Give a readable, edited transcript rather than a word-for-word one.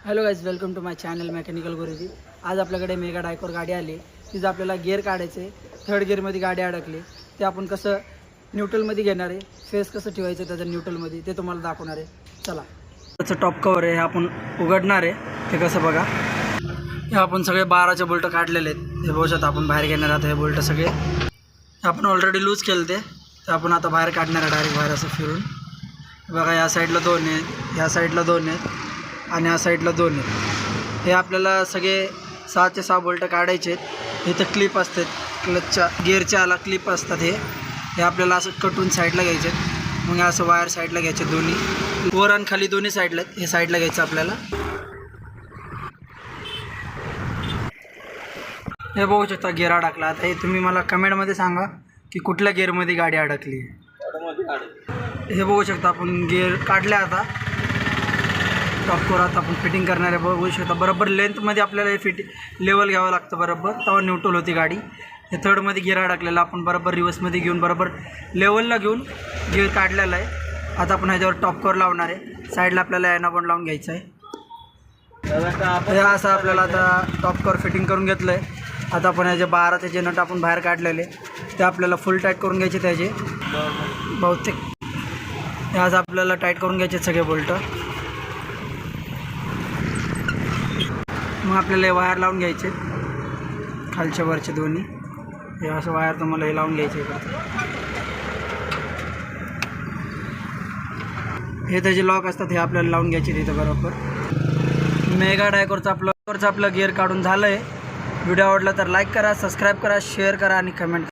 Hello guys, welcome to my channel mechanical Guruji. आज आपल्याकडे mega डायकोर गाडी आली। तिचं आपल्याला गिअर काढायचे, थर्ड गिअरमध्ये गाडी अडकली, ते आपण कसं न्यूट्रलमध्ये घेणार आहे, फेस कसं ठेवायचं त्याचं न्यूट्रलमध्ये ते तुम्हाला दाखवणार आहे। चला, त्याचं टॉप कवर आहे, हे आपण उघडणार आहे, ते कसं बघा। हे आपण सगळे 12चे बोल्ट काढलेले आहेत, हे बघू शकता। आपण बाहेर घेणार आहोत हे बोल्ट सगळे, आपण ऑलरेडी लूज केलं ते आपण आता बाहेर काढणार आहे, डायरेक्ट बाहेर असं फिरून बघा। या साईडला 2 आहेत, या साईडला 2 आहेत आणि या साईडला 2 आहेत। हे आपल्याला सगळे 6चे 6 बोल्ट काढायचे आहेत। इथं क्लिप असतात, क्लचच्या गिअरच्या आला क्लिप असतात। हे आपल्याला असं कटून साईडला घ्यायचे आहेत, मग असं वायर साईडला घ्यायचे, दोन्ही वर आणि खाली दोन्ही साईडला। हे साईडला घ्यायचं आपल्याला। हे बघू शकता गिअर अडकला। आता हे तुम्ही मला कमेंटमध्ये सांगा की कुठल्या गिअरमध्ये गाडी अडकली आहे। हे बघू शकता आपण गिअर काढले, आता टॉप कवर आता आपण फिटिंग करणार आहे। बघू शकता बरोबर लेंथमध्ये आपल्याला हे लेवल घ्यावं लागतं बरोबर, तेव्हा न्यूट्रल होती गाडी। हे थर्डमध्ये गिअर अडकलेला आपण बरोबर रिवर्समध्ये घेऊन बरोबर लेवलला घेऊन गिअर काढलेला आहे। आता आपण ह्याच्यावर टॉप कवर लावणार आहे, साईडला आपल्याला याना पण लावून घ्यायचं आहे। हे असं आपल्याला आता टॉप कवर फिटिंग करून घेतलं आहे। आता आपण ह्याचे 12चे जे नट आपण बाहेर काढलेले ते आपल्याला फुल टाईट करून घ्यायचे त्याचे बहुतेक। हे आज आपल्याला टाईट करून घ्यायचे सगळे बोल्ट। मग आपल्याला हे वायर लावून घ्यायचे, खालच्या वरचे दोन्ही। हे असं वायर तुम्हाला हे लावून घ्यायचे का, हे त्याचे लॉक असतात, हे आपल्याला लावून घ्यायचे तिथं बरोबर। मेगा डायकोरचं आपलं गिअर काढून झालं आहे। व्हिडिओ आवडला तर लाईक करा, सबस्क्राईब करा, शेअर करा आणि कमेंट करा।